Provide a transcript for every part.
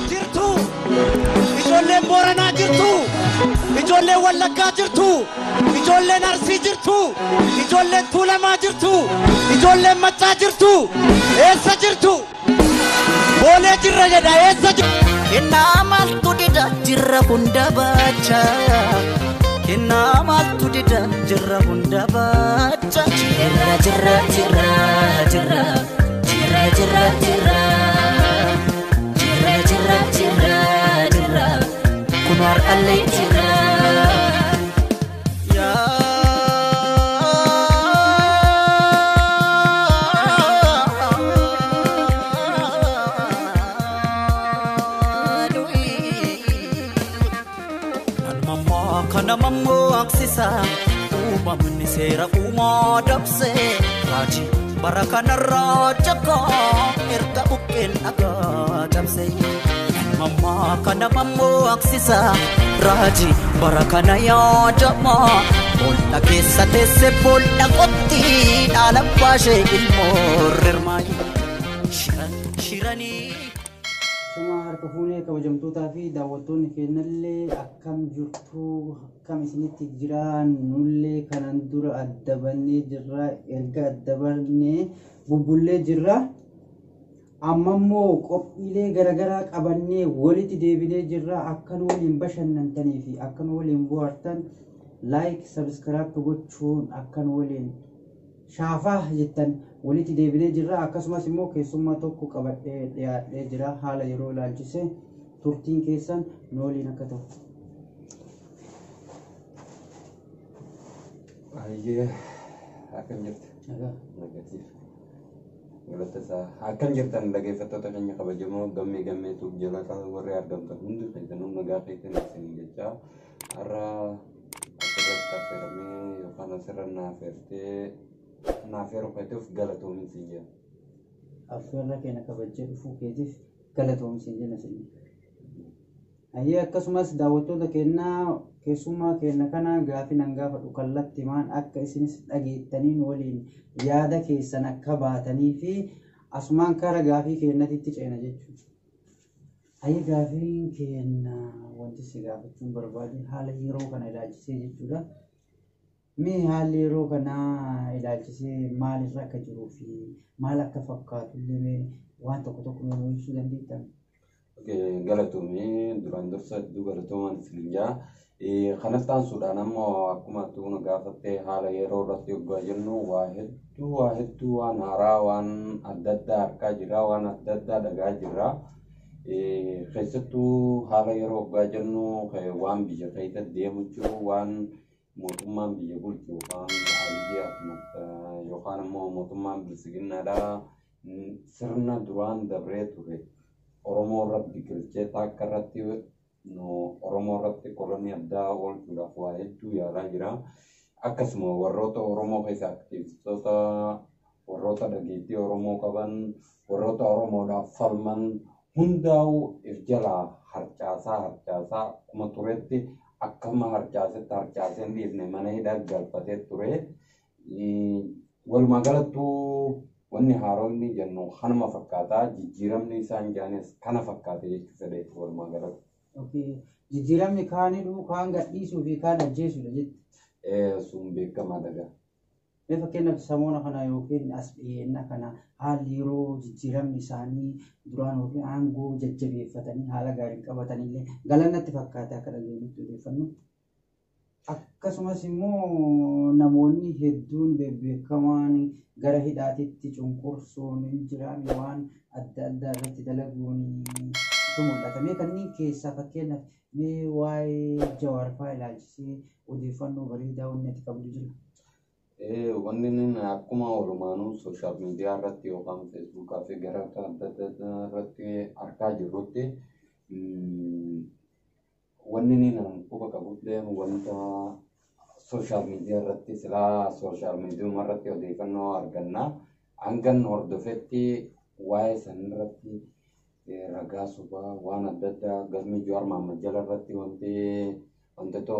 jirtu, ijoolleen Booranaa jirtu, ijoolleen Wallaggaa jirtu, ijoolleen Arsii jirtu, ijoolleen Tuulamaa jirtu, ijoolleen Maccaa jirtu, eessa jirtu? Boolee jirra jedha eessa jirtu? Kennaa maaltu dida jirra hunda baacha. Kennaa maaltu dida jirra hunda baacha. Jirra jirra jirra jirra jirra jirra jirra jirra jirra jirra jirra kunuar allee jirra. Namammo aksisa uumamni seera uumaa dabse raajii bara kanarra jakka erga buqqeen dhagaa dabse. Namammo aksisa raajii bara kana yaadama boolla keessa teesse boolla qotti dhaala baashee ilmoo rirmaayi shiranii. Sama harka fuunee kabajamtootaa fi daawwattoonni keenyallee akkam jirtu akkam isinitti jiraan nullee kanan dura adda bannee jirra erga adda bannee bubbullee jirra amma immoo qophiilee garagaraa qabannee walitti deebinee jirra akkan waliin bashannantanii fi akkan waliin bohaartan like subscribe gochuun akkan waliin shaafaa jettan walitti deebinee jirra akkasumas immoo keessummaa tokko qabadhee dhiyaadhee jira haala yeroo ilaalchise turtiin keessan nooliin akka ta'u. Ayyee akkam jirtu? Nagatiif. Galatasaa akkam jirtan dhaggeeffattoota keenya kabajamoo gammeetuuf jalataa warri argamtan hundi keessanuu nagaa keessan isin jechaa har'a asirratti affeeramee yookaan asirra naaf yeroo galatoomin siin jedha. Affeerra keenya kabajee dhufuu keetiif galatoomin siin jenna siin. Ayyee akkasumas daawwattoota keenyaa keessummaa keenya kana gaafii nan gaafadhu kallattii maan akka isinis dhageettaniin waliin yaada keessan akka baatanii fi asumaan kara gaafii keenyatti ceena jechuudha. Ayyee gaafiin keenya wanti si gaafachuun barbaadu haala yeroo kana ilaalchisee jechuudha. Mee haalli yeroo kana ilaalchisee maalirra akka jiruu fi maal akka fakkaatu illee waan tokko nuu ibsuu dandeettan? Galatoomii duraan dursa hedduu galatoomaan isin jaa. Kanatti aansuudhaan ammoo akkuma tuuna gaafattee haala yeroo irratti yoggaa jennu waa hedduu waan haaraa waan adda addaa argaa jirra waan adda addaa dhagaa jirra. Keessattuu haala yeroo yoggaa jennu waan biyya keessa deemu jiru waan mootummaan biyya bulchu yookaan Abiyyi Ahmad yookaan immoo mootummaan bilisiginnaadhaa sirna duraan dabree ture Oromoo irratti biqilchee takka irratti Oromoo irratti kolonii addaa oolchuudhaaf waa hedduu yaalaa jira. Akkasuma warroota Oromoo keessa aktiivistoota warroota dhageettii Oromoo qaban warroota Oromoodhaaf falman hundaa'u if jalaa harcaasaa akkuma turetti akkuma harcaaseen dhiifne mana hidhaa galfatee ture. Walumaa galattuu wanni haaronni jennu kanuma fakkaataa jijjiiramni isaan jaanes kana fakkaate jechuu fedheetti walumaa galatti. Jijjiiramni kaanidhuu kaan gadhiisuu fi kaan ajjeesudha jechuudha. Sun beekamaa dhagaa. Fakkeenyaaf samoona kana yookiin as dhiyeenna kana haalli yeroo jijjiiramni isaanii duraan yookiin aangoo jajjabeeffatanii haala gaarii qabatanillee galannatti fakkaate akka dhageenyutti odeeffannu. Akkasumas immoo namoonni hedduun beekamaan gara hidhaatitti cunqursuun hin jiran waan adda addaa irratti dalaguun mul'ata. Kanneen keessaa fakkeenyaaf mee waa'ee Jawaar fa'aa ilaalchisee odeeffannoo bareedaa wanni ati qabdu jira. Wanni akkuma walumaanuu sooshaal miidiyaa irratti yookaan feesbuukaa fi gara adda addaa irratti argaa jirrutti wanni nan quba qabullee wanta sooshaal miidiyaa irratti silaa sooshaal miidiyaa irratti odeeffannoo arganna hangan hordofetti waa'ee san irratti ragaa sobaa waan adda addaa galmi Jawaar Mohaammed jala irratti wantoota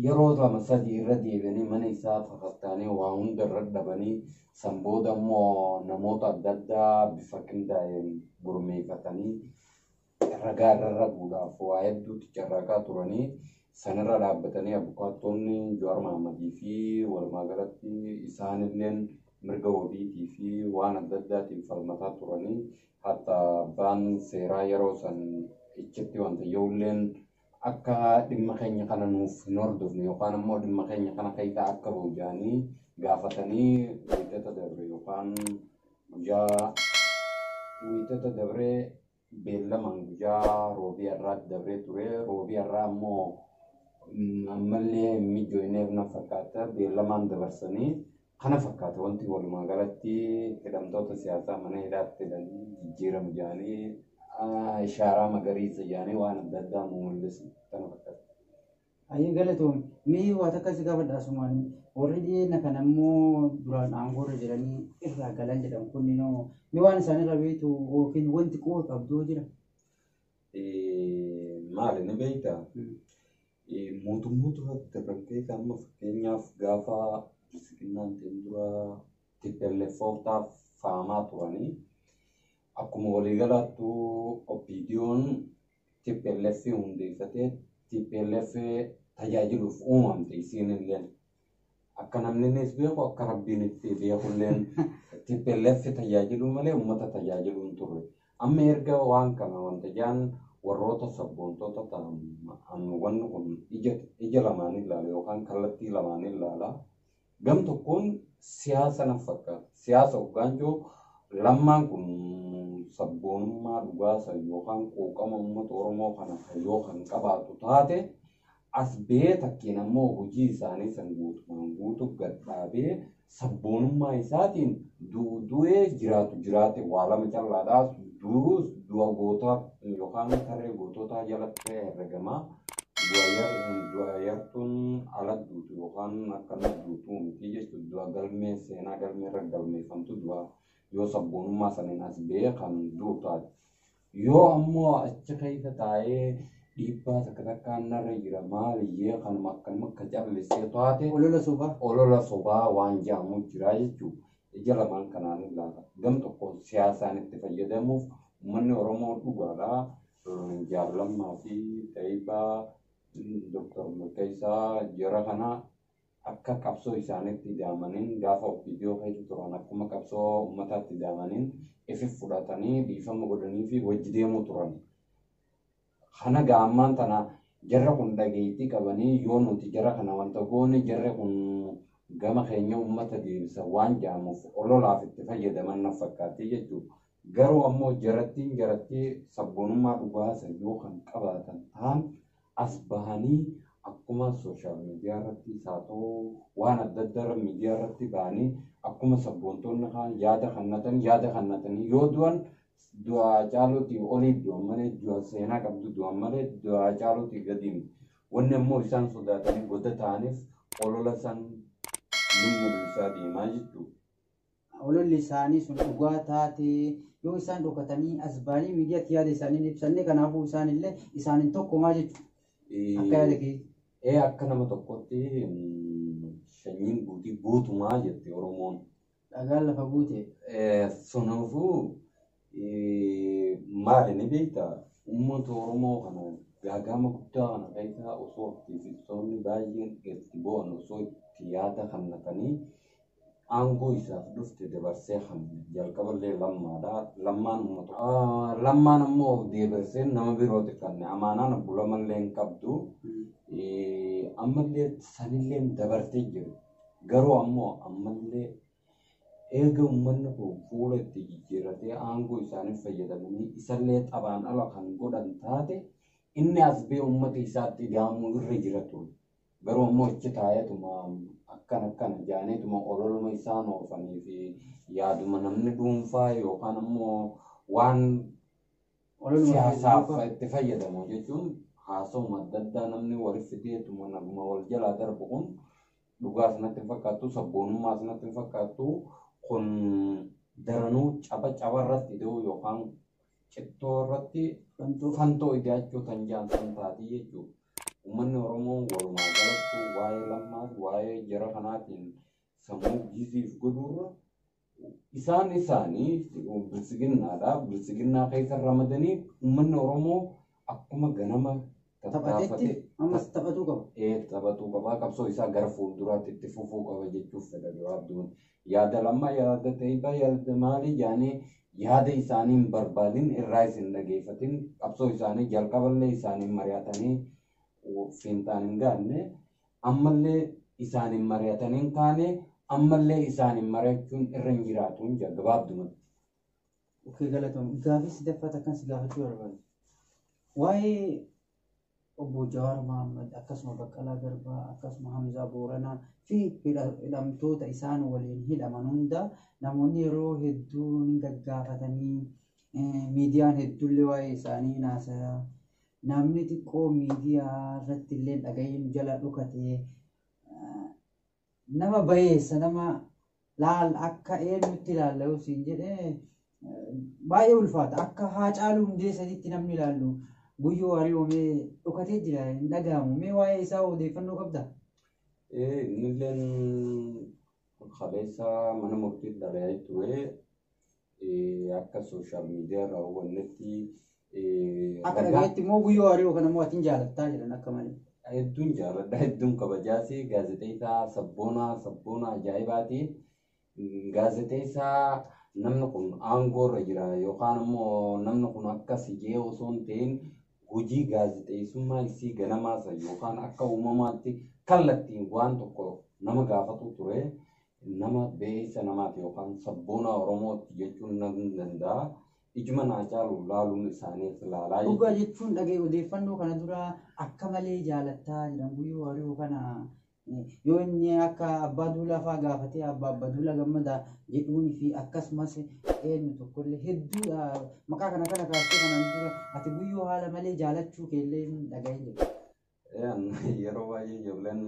yeroo lama sadii irra deebi'anii mana isaa fakkaatanii waa hunda irra dhabanii san booda immoo namoota adda addaa bifa qindaa'een gurmeeffatanii ragaa irra raguudhaaf waa hedduutti carraaqaa turanii sanirra dhaabbatanii abukaatonni Jawaar Mohammadii fi walumaa galatti isaanilleen mirga wabiitii fi waan adda addaatiin falmataa turanii hatta abbaan seeraa yeroo san ichitti wanta yoolleen akka dhimma keenya kana nuuf hin hordofne yookaan ammoo dhimma keenya kana keessaa akka booja'anii gaafatanii wiixata dabre yookaan guyyaa wiixata dabre beellamaan guyyaa roobii irraatti dabree ture. Roobii irraa ammoo ammallee mijjooyineef na fakkaata beellamaan dabarsanii kana fakkaata wanti walumaa galatti hidhamtoota siyaasaa mana hidhaatti hidhanii jijjiiramu jedhanii ishaaraa magariisa jedhanii waan adda addaa nu mul'isu kana fakkaata. Ayyee galatoom mee waan akkasii gaafadhaa sumaan warri dhiyeenya kan ammoo duraan aangoorra jedhanii irraa galan jedhamu kunniinoo mee waan isaanirra beektu yookiin wanti quba qabdoo jira? Maali ni beektaa? Mootummoota dabran keessa amma fakkeenyaaf gaafa biskinnaan ta'in dura TPLFootaaf faamaa turanii akkuma waliigalaattu OPDO'n TPLF hundeeffatee TPLF tajaajiluuf uumamte isiinillee akka namnis beeku akka rabbiin itti beekulleen TPLF tajaajiluu malee uummata tajaajiluu hin turre. Amma erga waan kana wanta jaan warroota sabboontoota ta'an wanni kun ija lamaan ilaala yookaan kallattii lamaan ilaala. Gam tokkoon siyaasa na fakkaata. Siyaasa hoggaanjoo lammaan kun sabboonummaa dhugaasa yookaan quuqama uummata Oromoo kana yoo kan qabaatu taate as bee takkiin ammoo hojii isaanii san guutuuf gad dhaabee sabboonummaa isaatiin du'ee jiraate waa lama callaadhaas du'a gootaa yookaan tarree gootootaa jalatti herregamaa du'a yartuun ala duutu yookaan akkana duutuu miti jechuudha. Du'a galmee seenaa galmee irra galmeeffamtu du'a yoo sabboonummaa saniin as bee kan duutaati. Yoo ammoo achi keessa taa'ee dhiibbaa takka takkaan narra jira maaliyyee kanuma akkanuma akka callisee taate olola sobaa waan jedhamu jira jechuudha. Ija lamaan kanaan ilaala. Gam tokkoon siyaasaan itti fayyadamuuf uummanni Oromoo dhugaadhaa jaalammaa fi ta'ibbaa Dr. Murteessaa jara kana akka qabsoo isaaniitti daamaniin gaafa OPDO keessa turan akkuma qabsoo uummataatti daamaniin ifi fudhatanii dhiifama godhanii fi wajji deemuu turan. Kana gaammaan tana jarra kun dhageettii qabanii yoo nuti jara kana wanta goone jarri kun gama keenya uummata deebisa waan jedhamuuf ololaaf itti fayyadaman na fakkaatti jechuudha. Garuu ammoo jaratti sabboonummaa dhugaasa yoo kan qabaatan ta'an as bahanii akkuma sooshaal miidiyaa irratti haa ta'u waan adda addaa miidiyaa irratti bahanii akkuma sabboontonni kaan yaada kannatanii yoo du'an du'a caaluutii olii du'an malee du'a seenaa qabdu du'an malee du'a caaluutii gadi wanni ammoo isaan sodaatanii godda ta'aniif olola san lubbuu isaa deemaa jechuudha. Ololli isaanii sun dhugaa taate yoo isaan dhokatanii as bahanii miidiyaatti yaada isaanii ibsanne kanaafuu isaanillee isaanin tokkumaa jechuudha. Akka yaada kee akka nama tokkotti sanyiin guutii guutumaa jette Oromoon. Dhagaan lafa guute. Sunuufuu maali ni beektaa uummata Oromoo kana gaagama guddaa kana keessa osoo aktiivistoonni baay'een itti bu'an osoo itti yaada kannatanii aangoo isaaf dhufte dabarsee kan jalqaballee lammaadha. Lammaan ammoo deebirsee nama birootti kanne amaanaan bulamallee hin qabdu. Ammallee sanillee dabartee jiru. Garuu ammoo ammallee eega uummanni kun fuula itti jijjiirratee aangoo isaaniif fayyadamanii isallee xabaan ala kan godhan taate inni as bee uummata isaatti daamuu irra jira ture. Garuu ammoo ichi taa'eetuma akkana jaaneetuma ololuma isaan oofanii fi yaaduma namni dhuunfaa yookaan ammoo waan siyaasaaf itti fayyadamu jechuun haasawuma adda addaa namni walitti fideetuma naguma wal jalaa darbu kun dhugaas natti hin fakkaattu sabboonummaas natti hin fakkaattu kun daranuu caba irratti ida'uu yookaan cittoo irratti fantoo idaachuu kan jaansan taati jechuudha. Uummanni Oromoo walumaa galatti waa'ee lammaas waa'ee jara kanaatiin sammuu jiisiif godhuurra isaanii bilisiginnaa keessa ramadanii uummanni Oromoo akkuma ganama taphatetti ammas taphatuu qaba. Taphatuu qaba. Qabsoo isaa gara fuulduraatti itti fufuu qaba jechuuf fedha gabaabduun. Yaada lammaa yaada ta'ibaa yaada maalii jaanii yaada isaanii hin barbaadin irraa isin dhageeffatin qabsoo isaanii jalqaballee isaanii mari'atanii fiintaan hin gaanne ammallee isaanii mari'atanii hin kaane ammallee isaanii mari'achuun irra hin jiraatu hin jira gabaabdumatti. Okkee galatoomuu gaafii sidaffata kan si gaafachuu barbaadu. Waa'ee obbo Jawaar Mohaammed akkasuma Baqqalaa Garbaa akkasuma Hamzaa Booranaa fi hidhamtoota isaan waliin hidhaman hunda namoonni yeroo hedduu ni gaggaafatanii miidiyaan hedduullee waa'ee isaanii naasaa namni xiqqoo miidiyaa irratti illee dhaga'een jala dhukate nama bayeessa nama laal akka eenyutti ilaallu siin jedhee baay'ee ulfaata akka Haacaaluu Hundeessanitti namni ilaallu. Guyyoo Hariyoomee dhukatee jira hin dhagahamu. Mee waa'ee isaa odeeffannoo qabda? Innilleen kaleessa mana murtiitti dhaga'ee ture akka sooshaal miidiyaa irraa hubannetti. Akka dhagayetti immoo Guyyoo Hariyoo kana immoo atiin jaalattaa jedhan akka malee. Hedduun jaaladha hedduun kabajaasi gaazexeessaa sabboona ajaa'ibaati. Gaazexeessaa namni kun aangoo irra jira yookaan immoo namni kun akkas ijee osoo hin ta'in hojii gaazexeessummaa isii ganamaasa yookaan akka uumamaatti kallattiin waan tokko nama gaafatu ture nama beeksisa namaati yookaan sabboona Oromooti jechuun nan danda'a. Ijuma Haacaaluu laaluun isaaniif ilaalaa dhugaa jechuun dhagee odeeffannoo kana dura akka malee jaalattaa jedhan Guyyoo Hariyoo kana yoo inni akka Abbaa Duulaa fa'aa gaafatee Abbaa Duulaa Gammadaa jedhuunii fi akkasumas eenyu tokkollee hedduudha maqaa kana kaastee kanaan dura ati Guyyoo haala malee jaalachuu keellee dhaga'ee jira. Yeroo baay'ee ijoolleen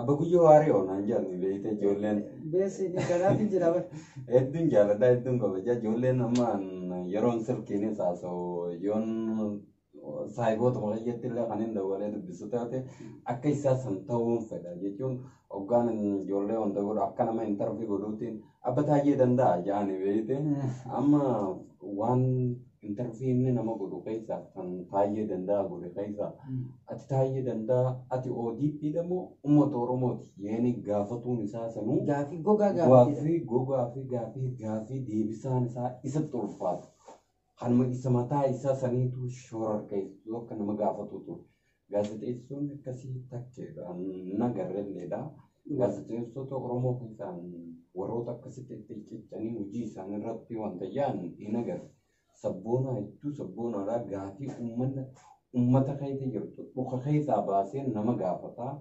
Abba Guyyoo Hariyoo naan jedhani beekte ijoolleen. Beessi kanaaf hin jira. Hedduun jaaladha hedduun kabaja ijoolleen amma yeroon sirkiinis haasa'u yoon saayiboota maqayyatti illee kan hin dabalee dubbisu taate akka isaa san ta'uun fedha jechuun hoggaan ijoollee wanta godhu akka nama intarvii godhuutiin abba taayee danda'a jedhani beekte amma waan intarvii inni nama godhu keessaa kan taayee danda'a godhe keessaa ati taayee danda'a ati ODP dhammoo uummata Oromooti yeeni gaafatuun isaa sanuu gaafii gogaa gaafii deebisaan isaa isatti ulfaatu. Kan isa mataa isaa saniitu shororkeessu akka nama gaafatutu gaazexeessonni akkasii takkeedhaan nagarreelleedha. Gaazexeessota Oromoo keessaan warroota akkasitti itti ciccanii hojii isaanii irratti wanta yaa'an hin agarre. Sabboona hedduu sabboonaadhaa gaafii uummata keessa jirtu dhuka keessaa baasee nama gaafataa.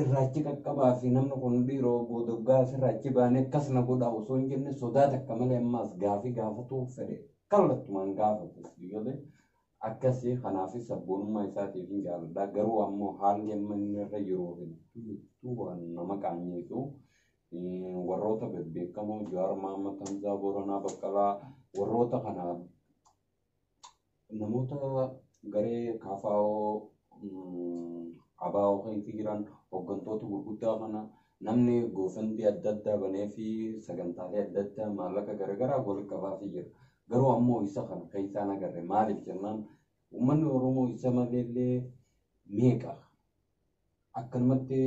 Irraachi qaqqabaa fi namni kun dhiiroo boodoggaa irraachi baanee akkas na godhaa osoo hin jenne sodaa takka malee ammaas gaafii gaafatuuf fedhe. Kallattumaan gaafatu biyyoota akkasii kanaaf sabboonummaa isaatiif hin jaalladha garuu ammoo haalli amma inni irra jiru hedduu waan nama qaanyeessu warroota bebbeekamoo Jawaar Mohaammed Hamzaa Booranaa Baqqalaa warroota kana namoota garee KFO ABO keessa jiran hooggantoota gurguddaa kana namni goofantii adda addaa banee fi sagantaalee adda addaa maallaqa garaagaraa walitti qabaafii jira. Garuu ammoo isa kana keessaan agarre maaliif jennaan uummanni Oromoo isa maleellee meeqa akkanumatti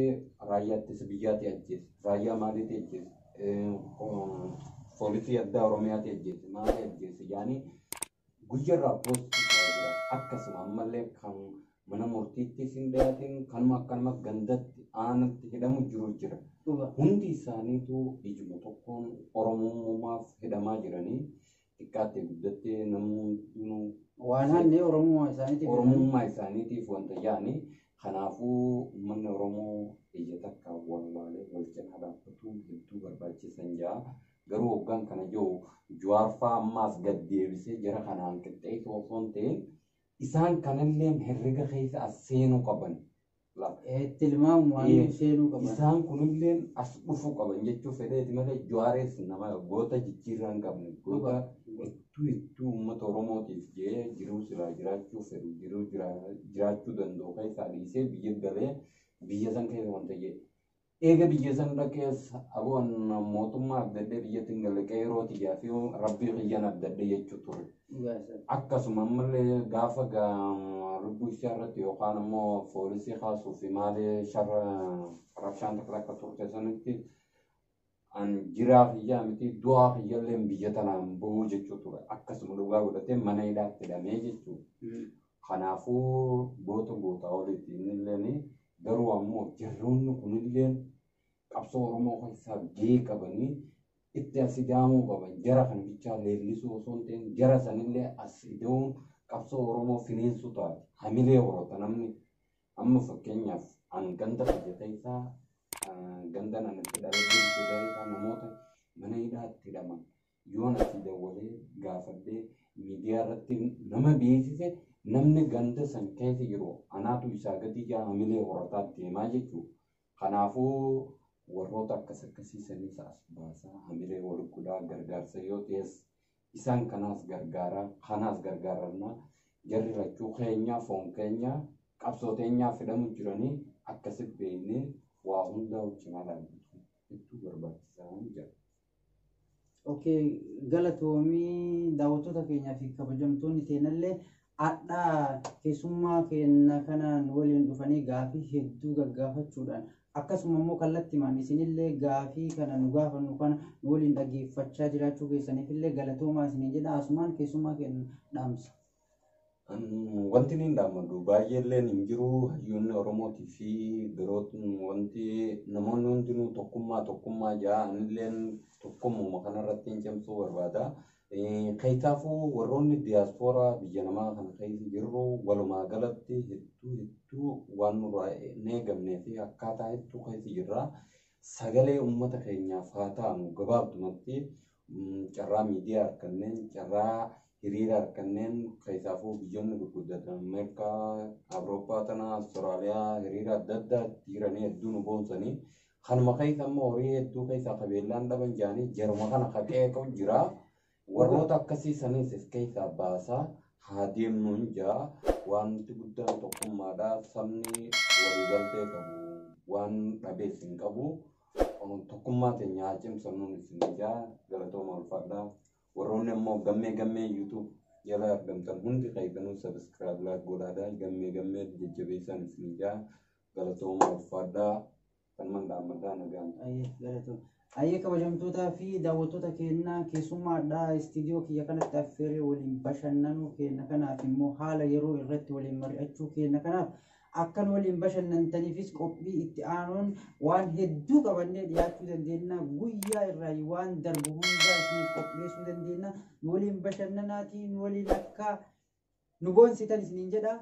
raayyaa ittisa biyyaatti ajjeese raayyaa maaliitti ajjeese poolisii addaa Oromiyaatti ajjeese maali ajjeese yaani guyyarraa poostii jira akkasuma ammallee kan mana murtiitti hin dhiyaatin kanuma akkanuma gandatti aanatti hidhamu jiru jira. Hundi isaaniitu ijuma tokkoon Oromummaaf hidhamaa jiranii. Xiqqaattee guddattee namoonni waan haalli Oromummaa isaaniitiif wanta yaa'anii kanaafuu uummanni Oromoo ija takka wallaalee wal cinaa dhaabbatu hedduu barbaachisan jaa garuu hoggaan kana jiru Jawaar fa'aa ammaas gad deebisee jara kanaan qixxeessu osoo hin ta'in isaan kanallee herrega keessa as seenuu qaban. Tilmaamu waan seenuu qaban. Isaan kunillee as dhufuu qaban jechuun fedheeti malee Jawaares nama goota jijjiirraa hin qabne goota hedduu uummata Oromootiif jee jiruu silaa jiraachuu fedhu jiraachuu danda'u keessaa dhiisee biyya galee biyya san keessa wanta jee eega biyya sana keessa aboon mootummaa adda addaa biyyattiin galle qeeroo xiyyaa fi rabbii xiyyan adda addaa jechuu ture. Akkasuma ammallee gaafa lubbuu ishee irratti yookaan immoo poolisii kaasuu fi maali sharra rabshaan takka akka turte sanitti an jiraa xiyyaa miti du'aa xiyyallee biyya tanaan bu'uu jechuu ture. Akkasuma dhugaa godhatee mana hidhaatti hidhamee jechuudha. Kanaafuu goota olitti innillee garuu ammoo jarroonni kunillee qabsoo Oromoo keessaa gahee qabanii itti as hidhamuu qaban. Jara kan bichaa leellisuu osoo hin ta'in jara sanillee as hidhamuun qabsoo Oromoo finiinsuu taate hamilee horata namni amma fakkeenyaaf an ganda fayyata isaa ganda nan itti dhalatee isaa namoota mana hidhaatti hidhaman yoon asii dawwalee gaafadhee miidiyaa irratti nama beeksise namni ganda san keessa jiru anaatu isaa gadi yaa hamilee horataatti deemaa jechuudha. Kanaafuu warroota akkasiisanis as baasaa hamilee wal guddaa gargaarsa yoo ta'es isaan kanaas gargaarannaa jarri lachuu keenyaa foon keenyaa qabsoo keenyaa fidhamu jiranii akkasitti beeknee waa hundaa cimaa dhaabbatu hedduu barbaachisaa jira. Galatoomii daawwattoota keenyaa fi kabajamtoonni keenyallee addaa keessummaa keenya kanaan waliin dhufanii gaafii hedduu gaggaafachuudhaan akkasuma immoo kallattimaan isinillee gaafii kana nu gaafannu kana nu waliin dhaggeeffachaa jiraachuu keessaniifillee galatoomaa isinii jedha. Asumaan keessummaa keenya dhaamsa. Wanti ni dhaamadu baay'eelleen hin jiru hayyoonni Oromootii fi birootni wanti namoonni hundinuu tokkummaa ja'a anilleen tokkummuma kanarratti hin cimsuu barbaada. Kayitaafuu warroonni diyaaspooraa biyya namaa kana keessa jirru walumaa galatti hedduu waan nurraa hin eegamnee fi akkaataa hedduu keessa jirra. Sagalee uummata keenyaaf haa taanu gabaabdumatti carraa miidiyaa harkanneen carraa hiriira harkanneen kayitaafuu biyyoonni gurguddatan Ameerikaa, Awurooppaa tana Awustiraaliyaa hiriira adda addaa jiranii hedduu nu boonsanii kanuma keessa immoo horii hedduu keessaa qabeellaan dhaban jaanii jaruma kana qaqeequ jira. Warroota akkasii sanis keessaa baasaa haa deemnuun jaa wanti guddaan tokkummaadhaa sabni waliigaltee qabu waan dhabees hin qabu tokkummaa keenya haa cimsannuun isin jaa galatooma ulfaadhaa. Warroonni immoo gammee YouTube jala argamtan hundi qaybanuu subscribe laayik godhaadhaa gammee jajjabeessan isin jaa galatooma ulfaadhaa kan mandaamadhaa nagaan. Ayyee kabajamtootaa fi daawwattoota keenyaa keessummaadhaa istiidiyoo kiyya kanatti affeeree waliin bashannanuu keenya kanaaf immoo haala yeroo irratti waliin mari'achuu keenya kanaaf akkan waliin bashannantaniifis qophii itti aanuun waan hedduu qabannee dhiyaachuu dandeenya. Guyyaa irraa waan darbu hundaa isiniif qopheessuu dandeenya. Nu waliin bashannanaatii nu waliin akka nu boonsitan isiniin jedha.